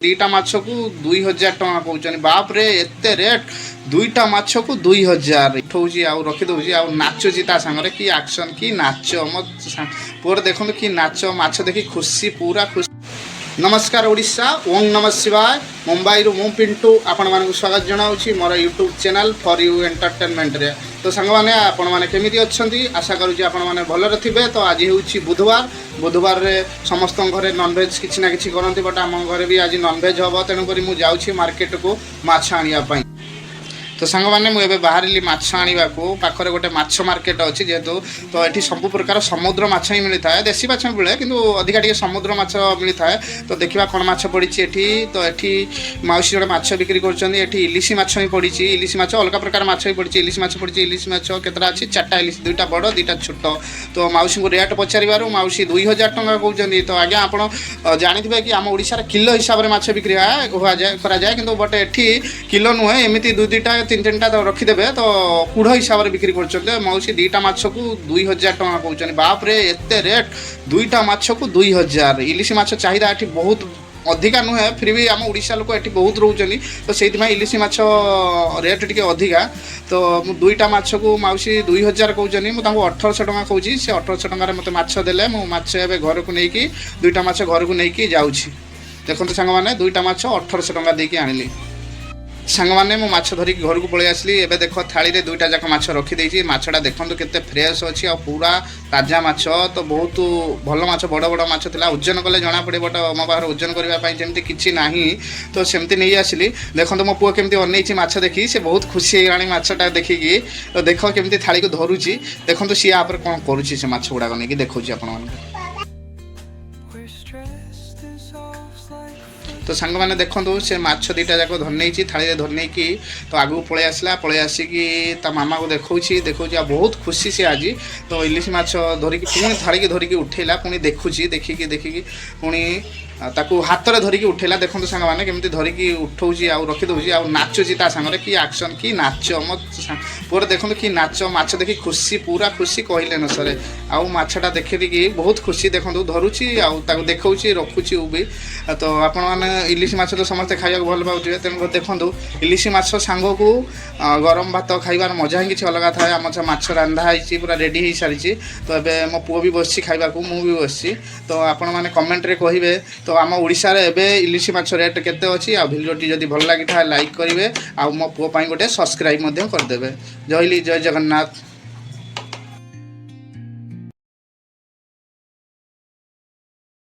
दुईटा माछ को 2000 टଙ୍କା कौन बाप रे एते रेट दुईटा माछ को 2000 उठाऊँ आउ रखीदे आउ नाचुची ता सांगरे कि एक्शन कि नाच मो पुअर देखो कि नाच माछ देखी खुशी पूरा खुशी। नमस्कार ओडिशा ओं नमः शिवाय मुंबई रु मु पिंटू आपण मानक स्वागत जनाऊँगी मोर YouTube channel for you entertainment रे। तो सांग मैंने आपण मैंने केमी अच्छा आशा करुँच आपण मैंने भलरे थे। तो आज हूँ बुधवार बुधवार रे समस्त घरे नॉनवेज किसी ना कि करती बट आम घरे भी आज नॉनवेज हम तेणुक मुझे मार्केट को माछ आने। तो सांग मैंने मुझे बाहर माछ आने को पाखरे गोटे माछ मार्केट अच्छी जेहेतु तो ये सब प्रकार समुद्र माछ ही मिलता है देशी माछ मिले कि अधिका टे समुद्र माछ मिलता है। तो देखा कौन माछ पड़ी तो ये मौसी जोड़े माछ बिक्री कर इलिशी माछ ही पड़ी इलिशी माछ अलग प्रकार माछ ही पड़ी इलिशी माछ पड़ी इलिशी माछ केतटा अच्छी 4टा इलिशी 2टा बड़ 2टा छोट। तो मौसी को रेट पचार मौसी 2000 टଙ୍କା कहते। तो आज्ञा आप जानते कि आम ओडिशा किलो हिसाब से माछ बिक्री कराए कि बट ये किलो नुहे एमती 2-2टा 3-3टा तो रखीदे तो कूढ़ हिसाब से बिक्री कर मौसी 2टा माछ को 2000 टଙ୍କା कहते। बाप रे एते रेट 2टा माछ को 2000। इलिशी माछ चाहिदा ये बहुत अधिका नुहे फिर भी आम ओडिशा लोक ये बहुत रोचनी तो से इलिशी माछ रेट टी अधिका। तो 2टा माछ को मौसी 2000 कहते मुझे 1800 टଙ୍କା कहूँ से 1800 टଙ୍କା मत माछ देले मु माछ ए घर को लेकिन 2टा माछ घर को लेकिन जाऊँगी। देखते सांग मैंने 2टा माछ 1800 टଙ୍କା देकी आनिली। सांग मैंने मो माछ धरिक घर को पलि आसली। एबे देख थाली रे 2टा जाक माछ रखी माछटा देखो केते फ्रेश अच्छी आ पूरा ताजा माछ। तो बहुत भल माछ बड़ बड़ माछ थिला ओजन कले जना पड़े बट मो बाहर ओजन करने जमी किसी ना तो सेमती नहीं आसली। देखो मो पुआ केमती अनैछि माछ देखी से बहुत खुशी होगाणी माछटा देखिकी। तो देख केमती थाली को धरुची देखो सी आप कौन करुच्ची से माछ गुड़ाक नहीं देखा आपण। तो सांग मैंने देखो से माछ 2टा जाक धरनी थाली रे धरनी की तो आगू पलि आसला पलि आसिकी ता मामा को देखा बहुत खुशी से आज। तो इलिशी माछ धरिकी पुणी थाली की धरिकी उठेला पुणी देखुची देखिकी देखिकी पुणी ताकू हाथ में धरिकी उठेला। देखो सांग मैंने केमती धरिकी उठाऊँगी आउ रखीदे आउ नाचुची ता सांगरे कि एक्शन कि नाच मो पुअर देखो कि नाच माछ देखी खुशी पूरा खुशी कहले न सरे। आउ माछटा देखी बहुत खुशी देखो धरुची आउ ताकू देखौची रखुची भी। तो आपण मैंने इलिशी माछ तो समस्ते खाइबा भल पाउथिबे तेणु देखो इलिशी माछ सांग को गरम भात खाइबार मजा ही किसी अलग थाए। आम माछ रांधा है पूरा रेडी हो सारी। तो ये मो पुओ भी बसछि खाइबा को मु भी बसछि। तो आपण मैंने कमेंट रे कहिबे तो आम ओडिशा रे एबे इलिशी माछ रेट केते अछि आ भिडियोटी जदि भल लागि था लाइक करिवे आ मो पुओ पई गोटे सब्सक्राइब मध्य करदेबे। जय जगन्नाथ।